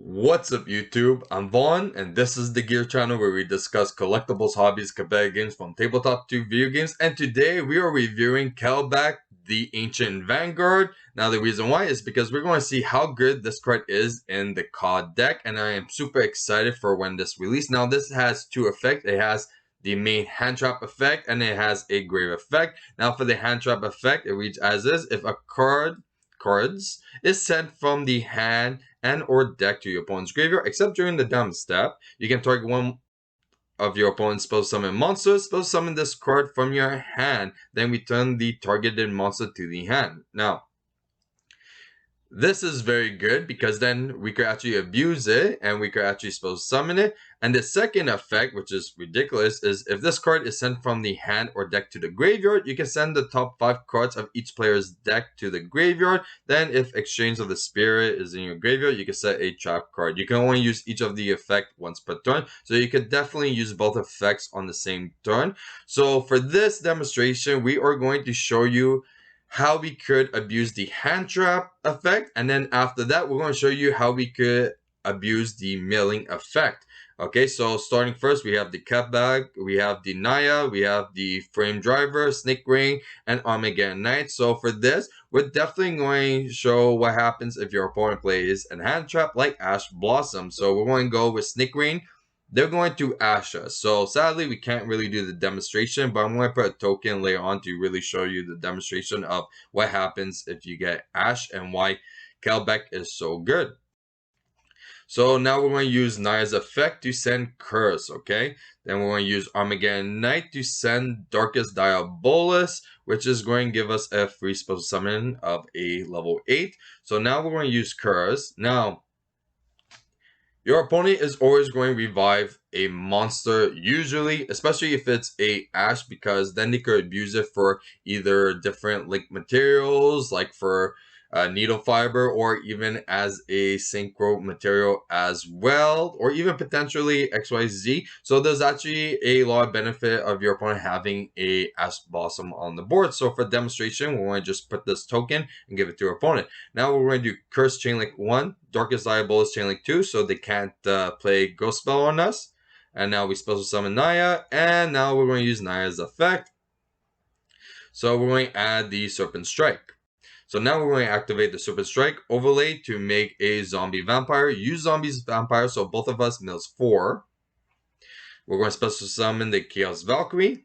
What's up YouTube? I'm Vaughn and this is the Gear channel where we discuss collectibles, hobbies, competitive games from tabletop to video games, and today we are reviewing Kelbek, the Ancient Vanguard. Now the reason why is because we're going to see how good this card is in the C.O.D deck, and I am super excited for when this release. Now this has two effects. It has the main hand trap effect and it has a grave effect. Now for the hand trap effect, it reads as is: if a cards is sent from the hand and or deck to your opponent's graveyard, except during the damage step, you can target one of your opponent's spell summon monsters, spell summon this card from your hand, then return the targeted monster to the hand. Now, this is very good because then we could actually abuse it and we could actually supposed to summon it. And the second effect, which is ridiculous, is if this card is sent from the hand or deck to the graveyard, you can send the top 5 cards of each player's deck to the graveyard. Then if Exchange of the Spirit is in your graveyard, you can set a trap card. You can only use each of the effect once per turn, so you could definitely use both effects on the same turn. So for this demonstration, we are going to show you how we could abuse the hand trap effect, and then after that we're going to show you how we could abuse the milling effect. Okay, so starting first, we have the Kelbek, we have the Naya, we have the Frame Driver, Snake Ring, and Armageddon Knight. So for this, we're definitely going to show what happens if your opponent plays a hand trap like Ash Blossom. So we're going to go with Snake Ring. They're going to ash us. So sadly, we can't really do the demonstration, but I'm going to put a token later on to really show you the demonstration of what happens if you get ash and why Kelbek is so good. So now we're going to use Naya's effect to send Curse, okay? Then we're going to use Armageddon Knight to send Darkest Diabolus, which is going to give us a free special summon of a level 8. So now we're going to use Curse. Now, your opponent is always going to revive a monster, usually, especially if it's a ash, because then they could abuse it for either different link materials, like for needle fiber, or even as a synchro material as well, or even potentially XYZ. So there's actually a lot of benefit of your opponent having a ash blossom on the board. So for demonstration, we're going to just put this token and give it to your opponent. Now we're going to do Curse Chainlink 1, Darkest Diabolus Chainlink 2, so they can't play Ghost Spell on us. And now we special summon Naya, and now we're going to use Naya's effect. So we're going to add the Serpent Strike. So now we're going to activate the Serpent Strike overlay to make a Zombie Vampire. Use Zombies Vampire, so both of us mills 4. We're going to special summon the Chaos Valkyrie.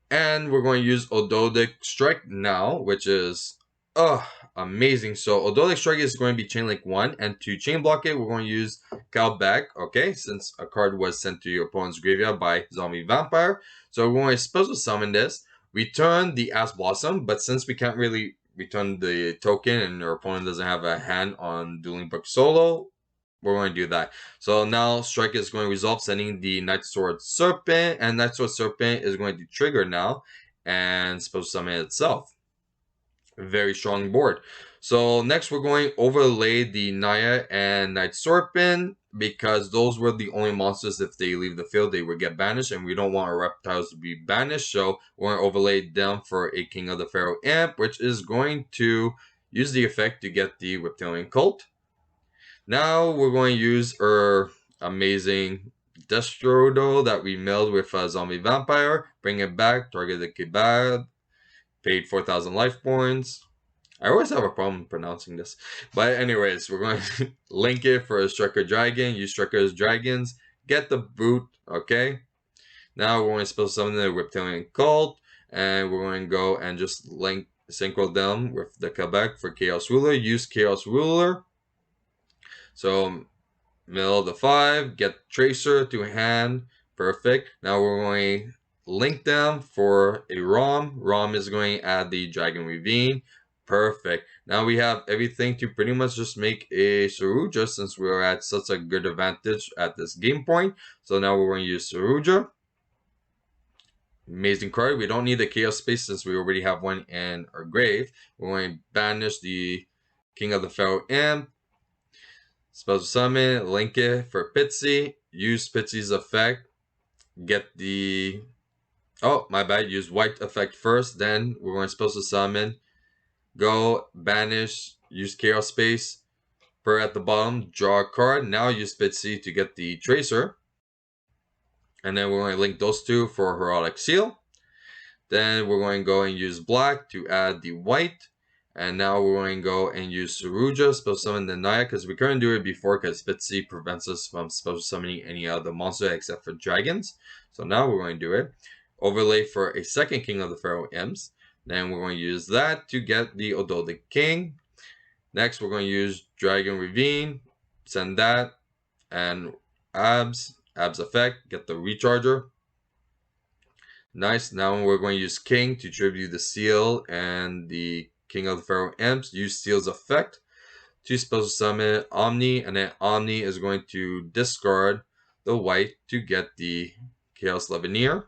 And we're going to use ogdoadic Strike now, which is amazing. So ogdoadic Strike is going to be Chainlink 1, and to chain block it, we're going to use Kelbek, okay, since a card was sent to your opponent's graveyard by Zombie Vampire. So we're going to special summon this, return the Ash Blossom, but since we can't really return the token and your opponent doesn't have a hand on Dueling Book Solo, we're going to do that. So now Strike is going to resolve, sending the Night Sword Serpent, and Night Sword Serpent is going to trigger now and special summon itself. Very strong board. So next we're going to overlay the Naya and Night Serpent, because those were the only monsters, if they leave the field they would get banished, and we don't want our reptiles to be banished. So we're going to overlay them for a King of the Pharaoh Imp, which is going to use the effect to get the Reptilian Cult. Now we're going to use our amazing Destrodo that we milled with a Zombie Vampire. Bring it back, target the Kebab, paid 4,000 life points. I always have a problem pronouncing this. But anyways, we're going to link it for a Striker Dragon. Use Striker's Dragons. Get the boot, okay? Now we're going to special summon the Reptilian Cult. And we're going to go and just synchro them with the Kelbek for Chaos Ruler. Use Chaos Ruler. So mill the 5, get Tracer to hand, perfect. Now we're going to link them for a ROM. ROM is going to add the Dragon Ravine, perfect. Now we have everything to pretty much just make a Saruja, since we're at such a good advantage at this game point. So now we're going to use Saruja. Amazing card. We don't need the Chaos Space since we already have one in our grave. We're going to banish the King of the Pharaoh Imp. Special summon, link it for Pitsy. Use Pitsy's effect. Get the... Oh, my bad. Use white effect first. Then we're going to special summon. Go, banish, use Chaos Space. For at the bottom, draw a card. Now use bit C to get the tracer. And then we're going to link those two for Heraldic Seal. Then we're going to go and use black to add the white. And now we're going to go and use Saruja, special summon the Naya, because we couldn't do it before because Bitsy prevents us from special summoning any other monster except for dragons. So now we're going to do it. Overlay for a second King of the Pharaoh Imps. Then we're going to use that to get the Ogdoadic King. Next, we're going to use Dragon Ravine. Send that. And Abs effect. Get the Recharger. Nice. Now we're going to use King to tribute the Seal and the King of the Pharaoh Imps. Use Seal's effect to special summon Omni, and then Omni is going to discard the white to get the Chaos Levineer.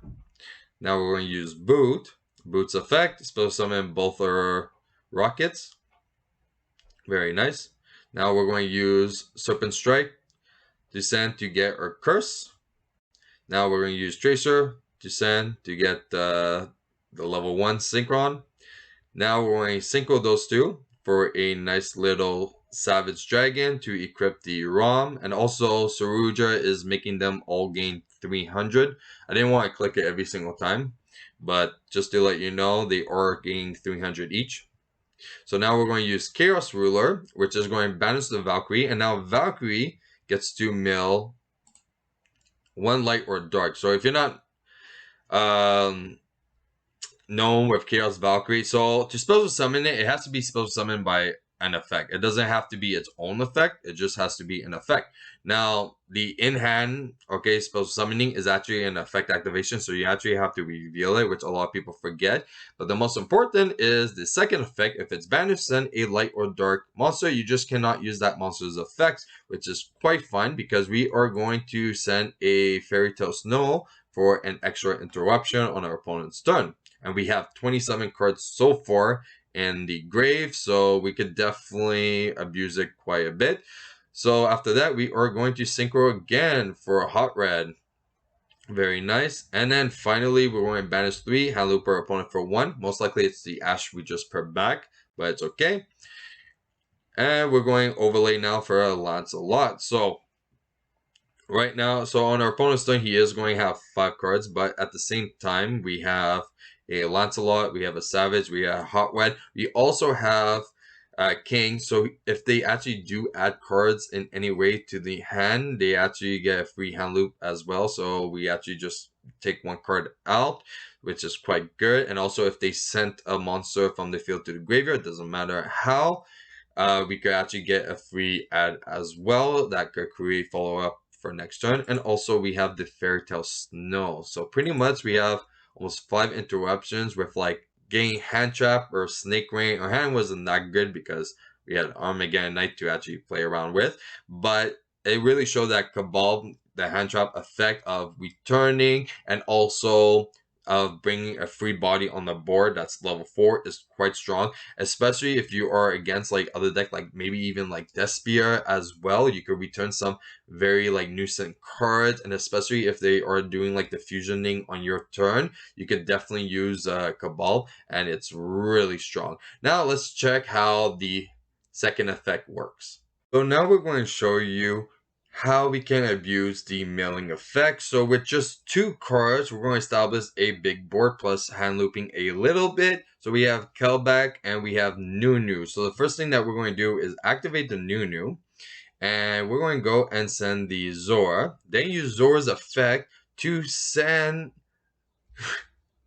Now we're going to use Boot. Boot's effect, special summon both our rockets. Very nice. Now we're going to use Serpent Strike to send to get our curse. Now we're going to use Tracer to send to get the level 1 Synchron. Now we're going to synchro those two for a nice little Savage Dragon to equip the ROM. And also Saruja is making them all gain 300. I didn't want to click it every single time, but just to let you know, they are gaining 300 each. So now we're going to use Chaos Ruler, which is going to banish the Valkyrie. And now Valkyrie gets to mill 1 light or dark. So if you're not known with Chaos Valkyrie, so to special summon it, it has to be special summoned by an effect. It doesn't have to be its own effect. It just has to be an effect. Now, the in-hand, okay, special summoning is actually an effect activation, so you actually have to reveal it, which a lot of people forget. But the most important is the second effect. If it's banished, send a light or dark monster. You just cannot use that monster's effects, which is quite fun because we are going to send a Fairy Tale Snow for an extra interruption on our opponent's turn. And we have 27 cards so far in the grave, so we could definitely abuse it quite a bit. So after that, we are going to synchro again for a hot red. Very nice. And then finally, we're going to banish 3, hand loop our opponent for 1. Most likely it's the Ash we just put back, but it's okay. And we're going overlay now for a Lancelot. So right now, so on our opponent's turn, he is going to have 5 cards, but at the same time, we have a Lancelot, we have a Savage, we have a Hot Red. We also have King, so if they actually do add cards in any way to the hand, they actually get a free hand loop as well. So we actually just take 1 card out, which is quite good. And also if they sent a monster from the field to the graveyard, doesn't matter how, we could actually get a free add as well that could create follow-up for next turn. And also we have the Fairy Tale Snow. So pretty much we have almost 5 interruptions with like getting Hand Trap or Snake Rain. Our hand wasn't that good because we had Armageddon Knight to actually play around with. But it really showed that Cabal, the Hand Trap effect of returning and also of bringing a free body on the board that's level 4 is quite strong, especially if you are against like other deck, like maybe even like Despia as well. You could return some very like nuisance cards, and especially if they are doing like the fusioning on your turn, you could definitely use Cabal, and it's really strong. Now let's check how the second effect works. So now we're going to show you how we can abuse the milling effect. So with just 2 cards, we're going to establish a big board plus hand looping a little bit. So we have Kelbek and we have Nunu. So the first thing that we're going to do is activate the Nunu. And we're going to go and send the Zora. Then use Zora's effect to send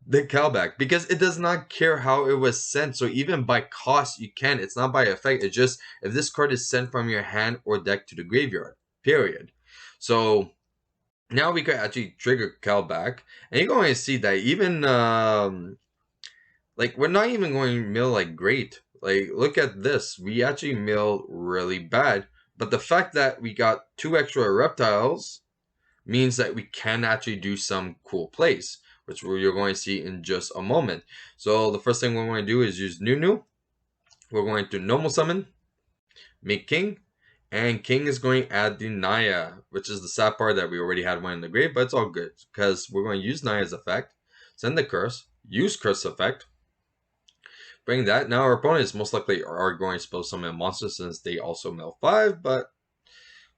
the Kelbek, because it does not care how it was sent. So even by cost, you can. It's not by effect. It's just if this card is sent from your hand or deck to the graveyard. Period. So now we could actually trigger Kelbek, and you're going to see that even like we're not even going to mill like great. Like look at this, we actually mill really bad. But the fact that we got 2 extra reptiles means that we can actually do some cool plays, which you're going to see in just a moment. So the first thing we're going to do is use Nunu. We're going to normal summon, make King. And King is going to add the Naya, which is the sad part that we already had one in the grave, but it's all good because we're going to use Naya's effect, send the curse, use curse effect, Bring that. Now our opponents most likely are going to supposed to summon monsters since they also mill 5, but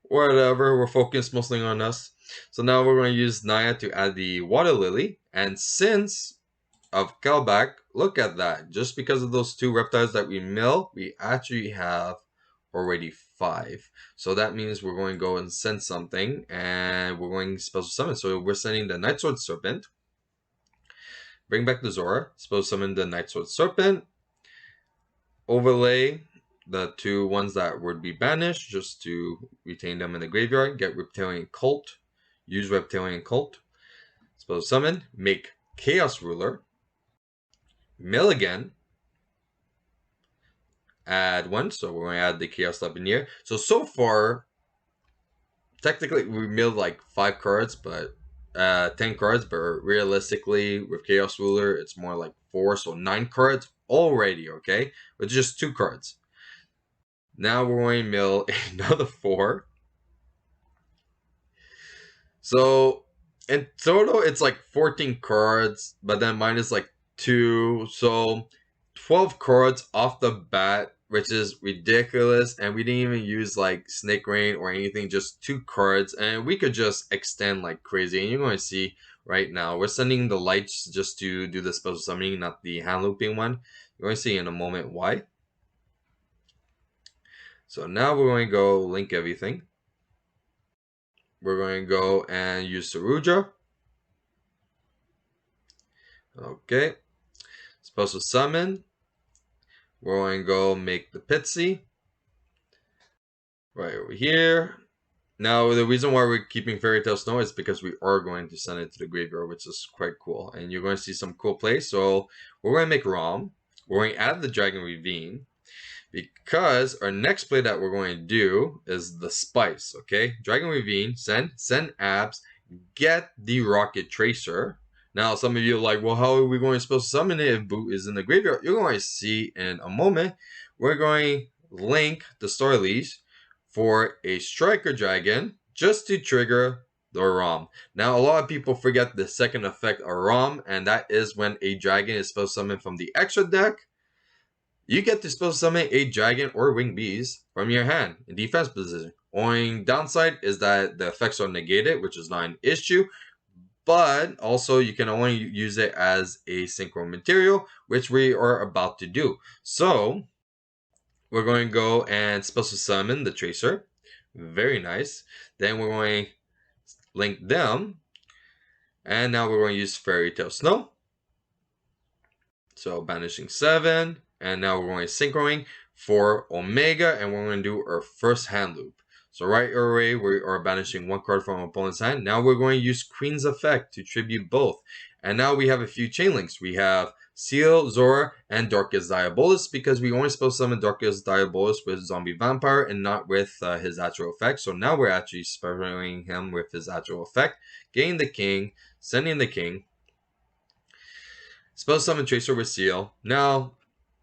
whatever, we're focused mostly on us. So now we're going to use Naya to add the Water Lily, and since of Kelbek, look at that. Just because of those 2 reptiles that we mill, we actually have already 5. So that means we're going to go and send something, and we're going to supposed to summon. So we're sending the Night Sword Serpent. Bring back the Zora. Supposed to summon the Night Sword Serpent. Overlay the 2 ones that would be banished just to retain them in the graveyard. Get Reptilian Cult. Use Reptilian Cult. Supposed to summon. Make Chaos Ruler. Mill again. Add 1. So we're going to add the Chaos Lebanese. So far, technically we milled like 5 cards, but 10 cards, but realistically with Chaos Ruler it's more like 4, so 9 cards already, okay? With just 2 cards. Now we're going to mill another 4. So in total it's like 14 cards, but then minus like 2, so 12 cards off the bat, which is ridiculous. And we didn't even use like Snake Rain or anything, just 2 cards, and we could just extend like crazy. And you're going to see right now we're sending the lights just to do the special summoning, not the hand looping one. You're going to see in a moment why. So now we're going to go link everything. We're going to go and use Saruja. Okay. Supposed to summon. We're going to go make the Pitsy. Right over here. Now, the reason why we're keeping Fairy Tale Snow is because we are going to send it to the graveyard, which is quite cool. And you're going to see some cool plays. So, we're going to make Rom. We're going to add the Dragon Ravine. Because our next play that we're going to do is the Spice, okay? Dragon Ravine, send Abs, get the Rocket Tracer. Now, some of you are like, well, how are we going to supposed to summon it if Boot is in the graveyard? You're going to see in a moment. We're going to link the Star Leash for a Striker Dragon just to trigger the ROM. Now, a lot of people forget the second effect of ROM, and that is when a dragon is supposed to summon from the extra deck. You get to supposed to summon a dragon or winged beast from your hand in defense position. Only downside is that the effects are negated, which is not an issue. But also you can only use it as a synchro material, which we are about to do. So we're going to go and supposed to summon the Tracer. Very nice. Then we're going to link them. And now we're going to use Fairy Tale Snow. So banishing 7. And now we're going to synchroing for Omega, and we're going to do our first hand loop. So right away, we are banishing 1 card from opponent's hand. Now we're going to use Queen's Effect to tribute both. And now we have a few chain links. We have Seal, Zora, and Darkest Diabolus, because we only supposed to summon Darkest Diabolus with Zombie Vampire and not with his actual effect. So now we're actually sparing him with his actual effect. Getting the king, sending the king. Supposed to summon Tracer with Seal. Now,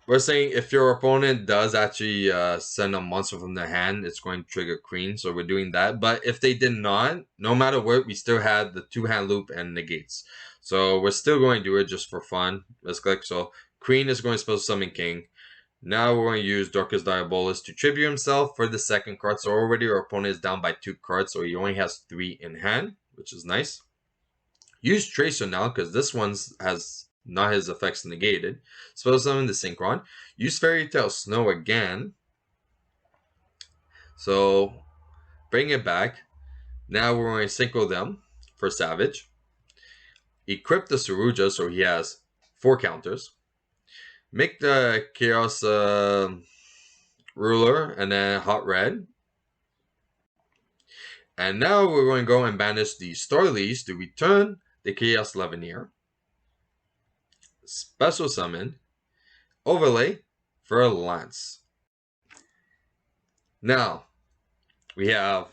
we're saying if your opponent does actually send a monster from their hand, it's going to trigger Queen. So we're doing that. But if they did not, no matter what, we still had the 2-hand loop and negates. So we're still going to do it just for fun. Let's click. So Queen is going to supposed to summon King. Now we're going to use Darkest Diabolus to tribute himself for the second card. So already our opponent is down by 2 cards. So he only has 3 in hand, which is nice. Use Tracer now because this one has not his effects negated. Spell summon the Synchron. Use Fairy Tale Snow again. So bring it back. Now we're going to synchro them for Savage. Equip the Saruja so he has 4 counters. Make the Chaos Ruler and then Hot Red. And now we're going to go and banish the Star Leash to return the Chaos Lebanese. Special summon, overlay for Lance. Now, we have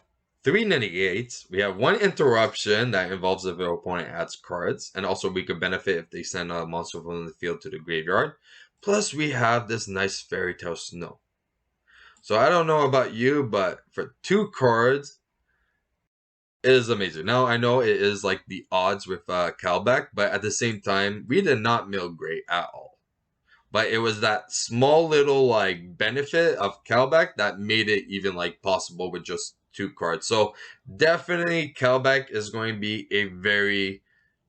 3 negates. We have 1 interruption that involves if your opponent adds cards. And also we could benefit if they send a monster from the field to the graveyard. Plus we have this nice Fairy Tale Snow. So I don't know about you, but for 2 cards, it is amazing. Now, I know it is like the odds with Kelbek, but at the same time, we did not mill great at all. but it was that small little like benefit of Kelbek that made it even like possible with just 2 cards. So definitely Kelbek is going to be a very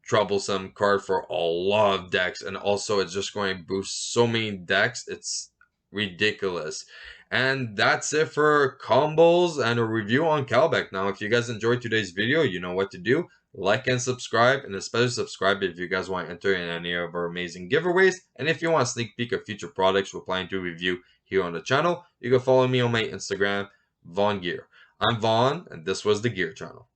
troublesome card for a lot of decks, and also it's just going to boost so many decks. It's ridiculous. And that's it for combos and a review on Kelbek. Now, if you guys enjoyed today's video, you know what to do. Like and subscribe, and especially subscribe if you guys want to enter in any of our amazing giveaways. And if you want a sneak peek of future products we're planning to review here on the channel, you can follow me on my Instagram, VaughnGear. I'm Vaughn, and this was the Gear Channel.